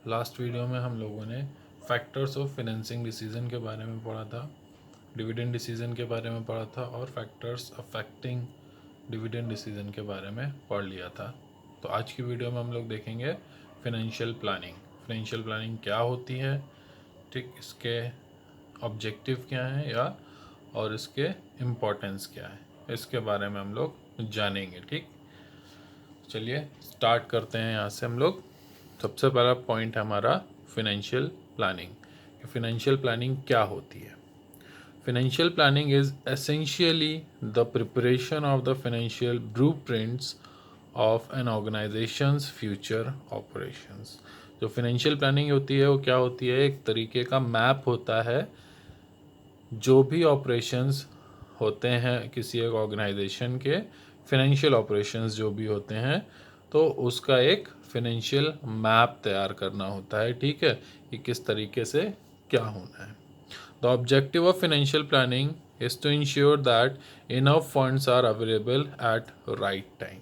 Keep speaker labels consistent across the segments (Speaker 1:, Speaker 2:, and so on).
Speaker 1: Last video में हम लोगों ने फैक्टर्स ऑफ फाइनेंसिंग डिसीजन के बारे में पढ़ा था, डिविडेंड डिसीजन के बारे में पढ़ा था और फैक्टर्स अफेक्टिंग डिविडेंड डिसीजन के बारे में पढ़ लिया था। तो आज की वीडियो में हम लोग देखेंगे फाइनेंशियल प्लानिंग। फाइनेंशियल प्लानिंग क्या होती है, ठीक, इसके ऑब्जेक्टिव क्या हैं या और इसके इम्पोर्टेंस क्या है, इसके बारे में हम लोग जानेंगे। ठीक, चलिए स्टार्ट करते हैं यहाँ से हम लोग। सबसे पहला पॉइंट है हमारा फाइनेंशियल प्लानिंग। फाइनेंशियल प्लानिंग क्या होती है? Financial planning is essentially the preparation of the financial blueprints of an organisation's future operations. जो फाइनेंशियल प्लानिंग होती है वो क्या होती है? एक तरीके का मैप होता है जो भी ऑपरेशंस होते हैं किसी एक ऑर्गेनाइजेशन के, फाइनेंशियल ऑपरेशंस जो भी होते हैं, तो उसका एक फाइनेंशियल मैप तैयार करना होता है। ठीक है, कि किस तरीके से क्या होना है। The objective of financial planning is to ensure that enough funds are available at right time.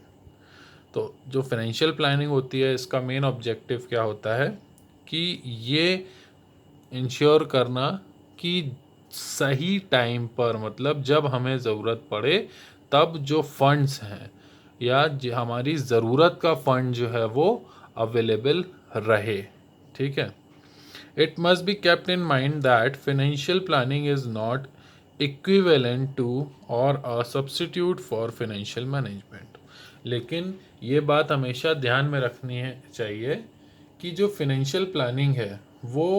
Speaker 1: तो जो फाइनेंशियल प्लानिंग होती है इसका मेन ऑब्जेक्टिव क्या होता है कि ये इंश्योर करना कि सही टाइम पर, मतलब जब हमें ज़रूरत पड़े तब जो फंड्स हैं या जो हमारी ज़रूरत का फंड जो है वो अवेलेबल रहे। ठीक है, it must be kept in mind that financial planning is not equivalent to or a substitute for financial management. लेकिन ये बात हमेशा ध्यान में रखनी है चाहिए कि जो फाइनेंशियल प्लानिंग है वो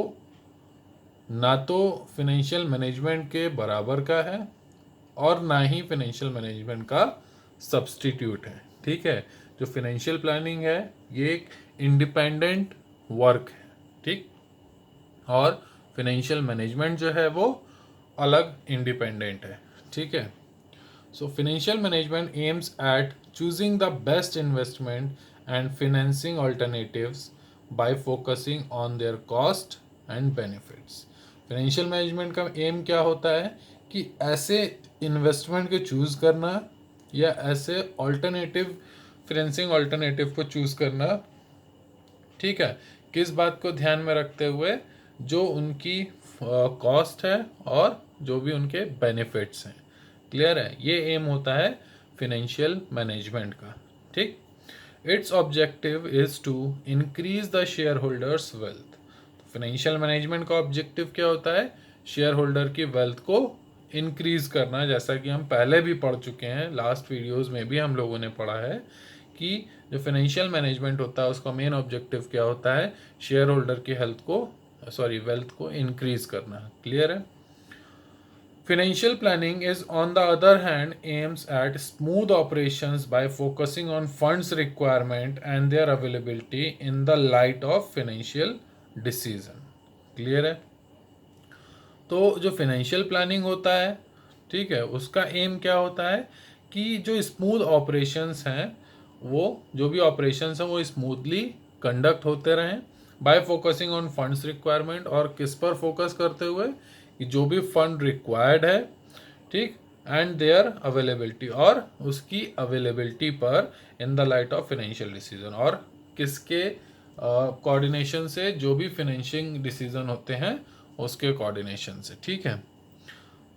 Speaker 1: ना तो फाइनेंशियल मैनेजमेंट के बराबर का है और ना ही फाइनेंशियल मैनेजमेंट का सब्स्टिट्यूट है। ठीक है, जो फाइनेंशियल प्लानिंग है ये एक इंडिपेंडेंट वर्क है। ठीक, और फाइनेंशियल मैनेजमेंट जो है वो अलग इंडिपेंडेंट है। ठीक है, so financial management aims at choosing the best investment and financing alternatives bye focusing on their cost and benefits. Financial management का एम क्या होता है कि ऐसे इन्वेस्टमेंट को चूज़ करना या ऐसे ऑल्टरनेटिव फाइनेंसिंग ऑल्टरनेटिव को चूज़ करना। ठीक है, किस बात को ध्यान में रखते हुए? जो उनकी कॉस्ट है और जो भी उनके बेनिफिट्स हैं। क्लियर है, ये एम होता है फाइनेंशियल मैनेजमेंट का। ठीक, its objective is to increase the shareholders wealth. Financial management का ऑब्जेक्टिव क्या होता है? शेयर होल्डर की वेल्थ को इंक्रीज करना। जैसा कि हम पहले भी पढ़ चुके हैं, लास्ट वीडियोस में भी हम लोगों ने पढ़ा है कि जो फाइनेंशियल मैनेजमेंट होता है उसका मेन ऑब्जेक्टिव क्या होता है? शेयर होल्डर की वेल्थ को इंक्रीज करना। क्लियर है? Financial planning is, on the other hand, aims at smooth operations by focusing on funds requirement and their availability in the light of financial decision. Clear है? तो जो financial planning होता है, ठीक है, उसका एम क्या होता है कि जो स्मूथ ऑपरेशंस हैं, वो जो भी ऑपरेशंस हैं वो स्मूथली कंडक्ट होते रहें bye focusing on funds requirement. और किस पर फोकस करते हुए? कि जो भी फंड रिक्वायर्ड है, ठीक, एंड देयर अवेलेबिलिटी, और उसकी अवेलेबिलिटी पर in the light of financial decision, और किसके कोऑर्डिनेशन से? जो भी फाइनेंशियल डिसीजन होते हैं उसके कोऑर्डिनेशन से। ठीक है,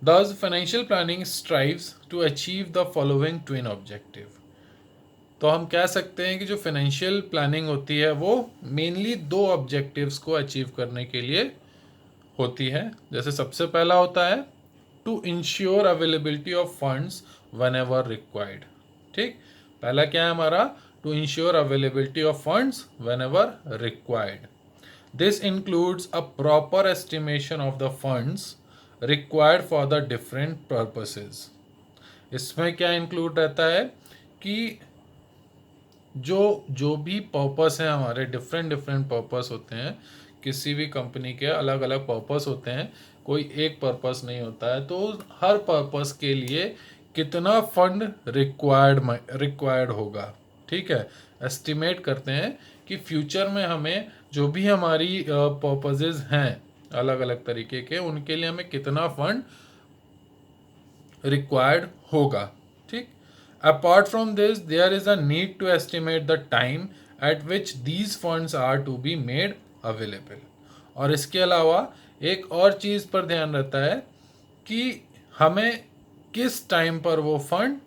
Speaker 1: thus financial planning strives to achieve the following twin objective. तो हम कह सकते हैं कि जो फाइनेंशियल प्लानिंग होती है वो मेनली दो ऑब्जेक्टिव्स को अचीव करने के लिए होती है। जैसे सबसे पहला होता है to ensure availability of funds whenever required. ठीक, पहला क्या है हमारा? To ensure availability of funds whenever required. This includes a proper estimation of the funds required for the different purposes. इसमें क्या इंक्लूड रहता है कि जो जो भी पर्पस है हमारे, डिफरेंट डिफरेंट पर्पस होते हैं, किसी भी कंपनी के अलग अलग पर्पस होते हैं, कोई एक पर्पस नहीं होता है। तो हर पर्पस के लिए कितना फंड रिक्वायर्ड होगा। ठीक है, एस्टिमेट करते हैं कि फ्यूचर में हमें जो भी हमारी पर्पसेस हैं अलग अलग तरीके के, उनके लिए हमें कितना फंड रिक्वायर्ड होगा। ठीक, apart from this there is a need to estimate the time at which these funds are to be made available. और इसके अलावा एक और चीज़ पर ध्यान रहता है कि हमें किस टाइम पर वो फंड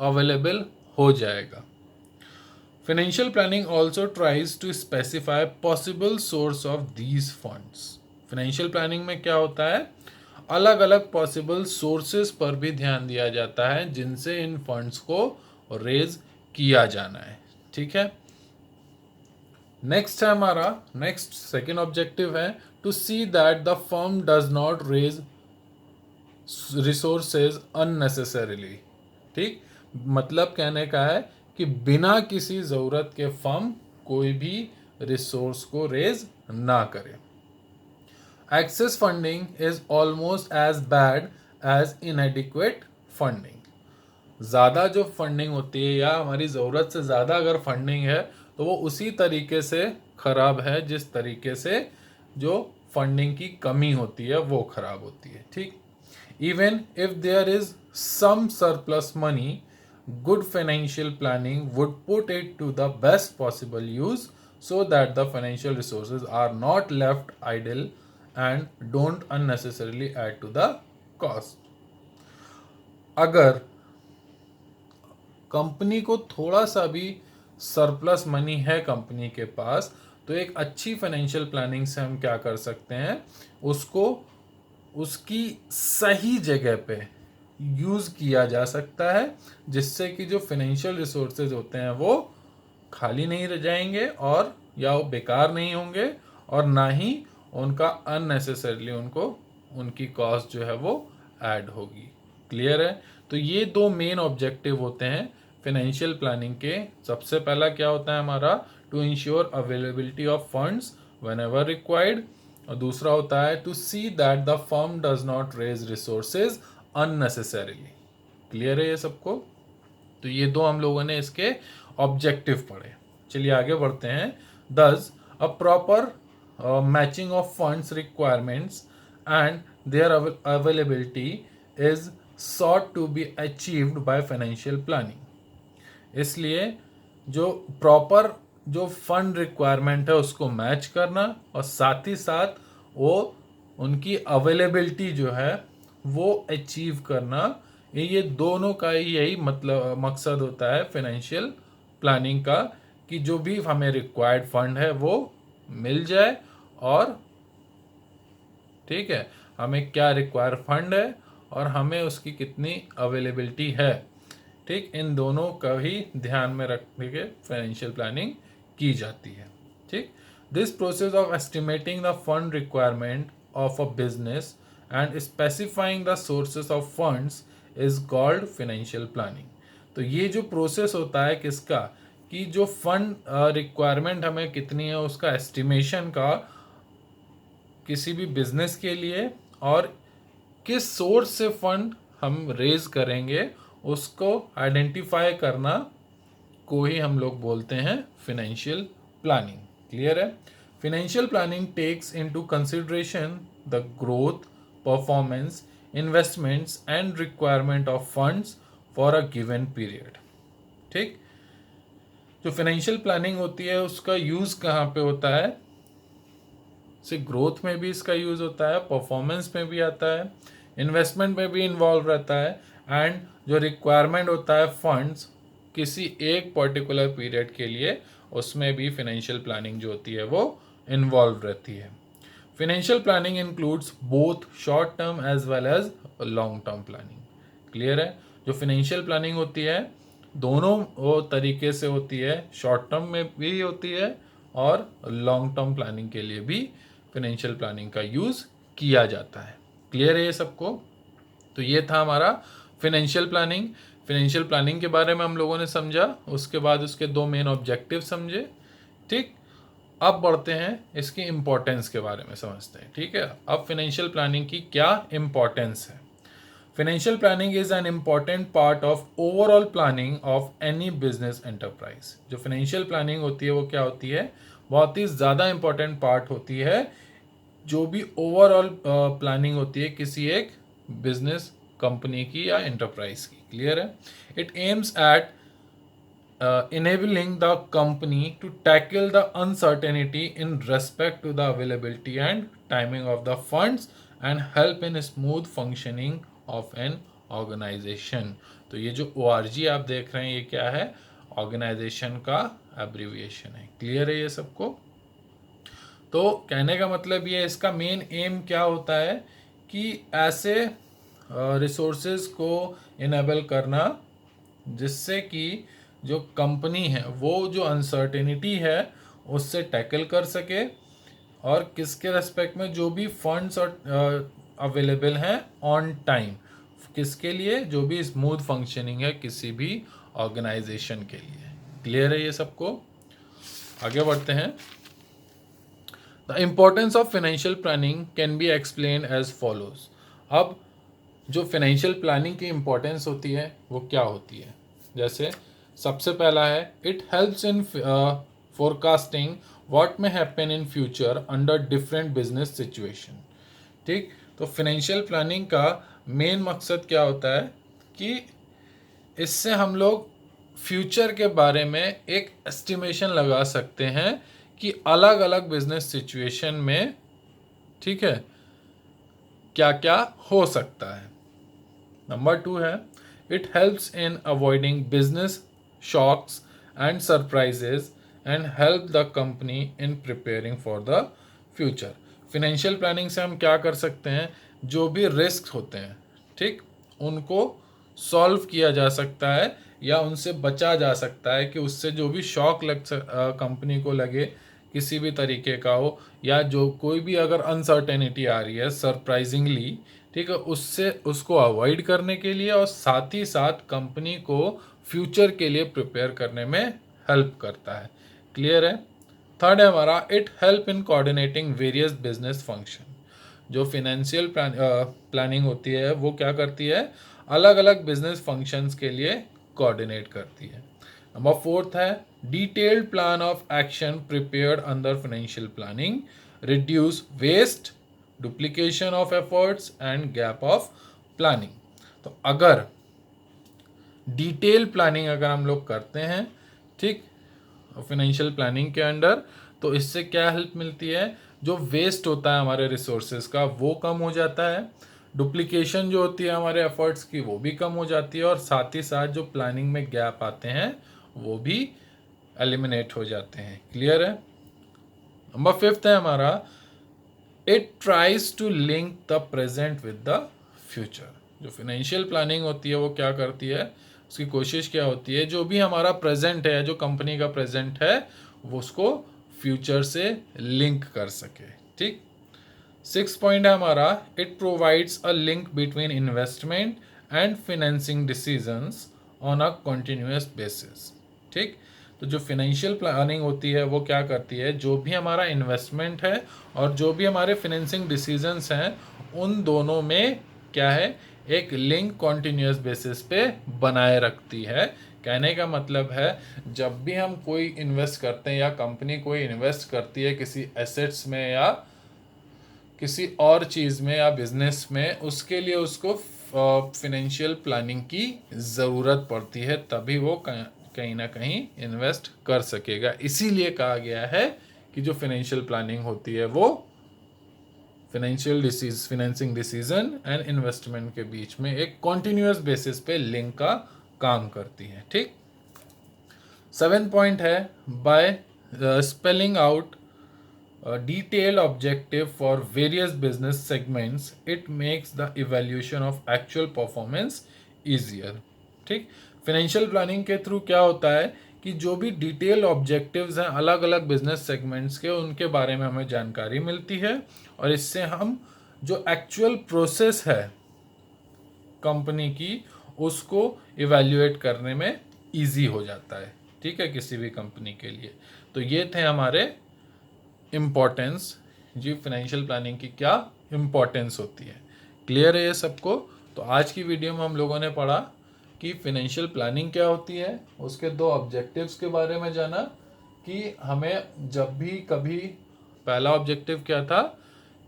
Speaker 1: अवेलेबल हो जाएगा। Financial planning also tries to specify possible source of these funds. Financial planning में क्या होता है, अलग अलग पॉसिबल सोर्सेस पर भी ध्यान दिया जाता है जिनसे इन फंड्स को रेज किया जाना है। ठीक है, नेक्स्ट है हमारा नेक्स्ट सेकेंड ऑब्जेक्टिव है to see that the firm does not raise resources unnecessarily. ठीक, मतलब कहने का है कि बिना किसी ज़रूरत के फर्म कोई भी रिसोर्स को रेज ना करे। Excess funding is almost as bad as inadequate funding. ज़्यादा जो फंडिंग होती है या हमारी ज़रूरत से ज़्यादा अगर फंडिंग है तो वो उसी तरीके से ख़राब है जिस तरीके से जो फंडिंग की कमी होती है वो ख़राब होती है। ठीक, even if there is some surplus money, good financial planning would put it to the best possible use so that the financial resources are not left idle and don't unnecessarily add to the cost. अगर company को थोड़ा सा भी surplus money है company के पास, तो एक अच्छी फाइनेंशियल प्लानिंग से हम क्या कर सकते हैं, उसको उसकी सही जगह पे यूज़ किया जा सकता है जिससे कि जो फाइनेंशियल रिसोर्सेज होते हैं वो खाली नहीं रह जाएंगे और या वो बेकार नहीं होंगे और ना ही उनका अननेसेसरली उनकी कॉस्ट जो है वो ऐड होगी। क्लियर है? तो ये दो मेन ऑब्जेक्टिव होते हैं फाइनेंशियल प्लानिंग के। सबसे पहला क्या होता है हमारा, to ensure availability of funds whenever required, और दूसरा होता है to see that the firm does not raise resources unnecessarily. Clear है ये सबको? तो ये दो हम लोगों ने इसके ऑब्जेक्टिव पढ़े। चलिए आगे बढ़ते हैं। Thus a proper matching of funds requirements and their availability is sought to be achieved by financial planning। इसलिए जो प्रॉपर जो फंड रिक्वायरमेंट है उसको मैच करना और साथ ही साथ वो उनकी अवेलेबिलिटी जो है वो अचीव करना, ये दोनों का यही मतलब मकसद होता है फाइनेंशियल प्लानिंग का, कि जो भी हमें रिक्वायर्ड फंड है वो मिल जाए और ठीक है, हमें क्या रिक्वायर फंड है और हमें उसकी कितनी अवेलेबिलिटी है। ठीक, इन दोनों का ही ध्यान में रख के फाइनेंशियल प्लानिंग की जाती है। ठीक, this process of estimating the fund requirement of a business and specifying the sources of funds is called financial planning. तो ये जो प्रोसेस होता है किसका, कि जो फंड रिक्वायरमेंट हमें कितनी है उसका एस्टिमेशन का किसी भी बिजनेस के लिए, और किस सोर्स से फंड हम रेज करेंगे उसको आइडेंटिफाई करना को ही हम लोग बोलते हैं फाइनेंशियल प्लानिंग। क्लियर है? Financial planning takes into consideration the growth, performance, investments and requirement of funds for a given period. ठीक, जो फाइनेंशियल प्लानिंग होती है उसका यूज कहाँ पे होता है, से ग्रोथ में भी इसका यूज होता है, परफॉर्मेंस में भी आता है, इन्वेस्टमेंट में भी इन्वॉल्व रहता है, एंड जो रिक्वायरमेंट होता है फंड्स किसी एक पर्टिकुलर पीरियड के लिए, उसमें भी फाइनेंशियल प्लानिंग जो होती है वो इन्वॉल्व रहती है। Financial planning includes both short term as well as long term planning. Clear है? जो फाइनेंशियल प्लानिंग होती है दोनों वो तरीके से होती है, शॉर्ट टर्म में भी होती है और लॉन्ग टर्म प्लानिंग के लिए भी फाइनेंशियल प्लानिंग का यूज़ किया जाता है। क्लियर है ये सबको? तो ये था हमारा फाइनेंशियल प्लानिंग। फाइनेंशियल प्लानिंग के बारे में हम लोगों ने समझा, उसके बाद उसके दो मेन ऑब्जेक्टिव समझे। ठीक, अब बढ़ते हैं इसकी इम्पोर्टेंस के बारे में समझते हैं। ठीक है, अब फाइनेंशियल प्लानिंग की क्या इम्पोर्टेंस है। Financial planning is an important part of overall planning of any business enterprise. जो फाइनेंशियल प्लानिंग होती है वो क्या होती है, बहुत ही ज़्यादा इम्पॉर्टेंट पार्ट होती है जो भी ओवरऑल प्लानिंग होती है किसी एक बिजनेस कंपनी की या एंटरप्राइज की। क्लियर है? It aims at enabling the company to tackle the uncertainty in respect to the availability and timing of the funds and help in smooth functioning of an organization. तो ये जो ORG आप देख रहे हैं ये क्या है, ऑर्गेनाइजेशन का एब्रीविएशन है। क्लियर है ये सबको? तो कहने का मतलब ये, इसका मेन एम क्या होता है कि ऐसे रिसोर्सेज को इनेबल करना जिससे कि जो कंपनी है वो जो अनसर्टेनिटी है उससे टैकल कर सके, और किसके रेस्पेक्ट में जो भी फंड्स और अवेलेबल हैं ऑन टाइम, किसके लिए, जो भी स्मूथ फंक्शनिंग है किसी भी ऑर्गेनाइजेशन के लिए। क्लियर है ये सबको? आगे बढ़ते हैं। The importance of financial planning can be explain as follows. अब जो फाइनेंशियल प्लानिंग की इम्पोर्टेंस होती है वो क्या होती है, जैसे सबसे पहला है, it helps in forecasting what may happen in future under different business situation. ठीक, तो फाइनेंशियल प्लानिंग का मेन मकसद क्या होता है कि इससे हम लोग फ्यूचर के बारे में एक एस्टिमेशन लगा सकते हैं कि अलग अलग बिजनेस सिचुएशन में, ठीक है, क्या क्या हो सकता है। नंबर 2 है, it helps in avoiding business shocks and surprises and help the company in preparing for the future. Financial planning से हम क्या कर सकते हैं, जो भी रिस्क होते हैं, ठीक, उनको सॉल्व किया जा सकता है या उनसे बचा जा सकता है कि उससे जो भी शॉक कंपनी को लगे किसी भी तरीके का हो, या जो कोई भी अगर अनसर्टेनिटी आ रही है सरप्राइजिंगली, ठीक है, उससे उसको अवॉइड करने के लिए और साथ ही साथ कंपनी को फ्यूचर के लिए प्रिपेयर करने में हेल्प करता है। क्लियर है? थर्ड है हमारा, it help in coordinating various business function. जो फिनेंशियल प्लानिंग होती है वो क्या करती है, अलग अलग बिजनेस फंक्शंस के लिए कोऑर्डिनेट करती है। नंबर 4 है, detailed plan of action prepared under financial planning reduce waste, duplication of efforts and gap of planning. तो अगर डिटेल प्लानिंग अगर हम लोग करते हैं, ठीक, फाइनेंशियल प्लानिंग के अंडर, तो इससे क्या हेल्प मिलती है, जो वेस्ट होता है हमारे रिसोर्सेज का वो कम हो जाता है, डुप्लीकेशन जो होती है हमारे एफर्ट्स की वो भी कम हो जाती है, और साथ ही साथ जो प्लानिंग में गैप आते हैं वो भी एलिमिनेट हो जाते हैं। क्लियर है? नंबर 5 है हमारा, it tries to link the present with the future. जो फाइनेंशियल प्लानिंग होती है वो क्या करती है, उसकी कोशिश क्या होती है, जो भी हमारा प्रेजेंट है, जो कंपनी का प्रेजेंट है, वो उसको फ्यूचर से लिंक कर सके। ठीक, 6 पॉइंट है हमारा, it provides a link between investment and financing decisions on a continuous basis. ठीक, तो जो फाइनेंशियल प्लानिंग होती है वो क्या करती है, जो भी हमारा इन्वेस्टमेंट है और जो भी हमारे फाइनेंसिंग डिसीजंस हैं उन दोनों में क्या है, एक लिंक कॉन्टिन्यूस बेसिस पे बनाए रखती है। कहने का मतलब है, जब भी हम कोई इन्वेस्ट करते हैं या कंपनी कोई इन्वेस्ट करती है किसी एसेट्स में या किसी और चीज़ में या बिजनेस में, उसके लिए उसको फाइनेंशियल प्लानिंग की ज़रूरत पड़ती है, तभी वो कहीं ना कहीं इन्वेस्ट कर सकेगा। इसीलिए कहा गया है कि जो फाइनेंशियल प्लानिंग होती है वो फाइनेंसिंग डिसीजन एंड इन्वेस्टमेंट के बीच में एक कॉन्टिन्यूअस बेसिस पे लिंक का काम करती है। ठीक, 7 पॉइंट है, by spelling out detailed objective for various business segments, it makes the evaluation of actual performance easier। ठीक, फाइनेंशियल प्लानिंग के थ्रू क्या होता है कि जो भी डिटेल ऑब्जेक्टिव्स हैं अलग अलग बिजनेस सेगमेंट्स के, उनके बारे में हमें जानकारी मिलती है, और इससे हम जो एक्चुअल प्रोसेस है कंपनी की उसको इवेल्युएट करने में इजी हो जाता है। ठीक है, किसी भी कंपनी के लिए। तो ये थे हमारे इम्पोर्टेंस, जी फाइनेंशियल प्लानिंग की क्या इम्पोर्टेंस होती है। क्लियर है ये सबको? तो आज की वीडियो में हम लोगों ने पढ़ा कि फाइनेंशियल प्लानिंग क्या होती है, उसके 2 ऑब्जेक्टिव्स के बारे में जाना कि हमें जब भी कभी, पहला ऑब्जेक्टिव क्या था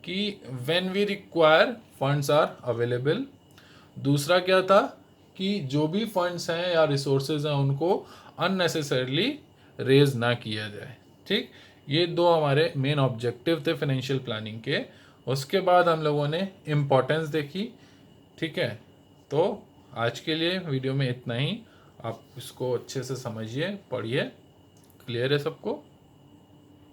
Speaker 1: कि when we require funds are available, दूसरा क्या था कि जो भी फंड्स हैं या रिसोर्सेज हैं उनको अननेसेसरली रेज ना किया जाए। ठीक, ये दो हमारे मेन ऑब्जेक्टिव थे फाइनेंशियल प्लानिंग के। उसके बाद हम लोगों ने इम्पोर्टेंस देखी। ठीक है, तो आज के लिए वीडियो में इतना ही। आप इसको अच्छे से समझिए, पढ़िए। क्लियर है सबको?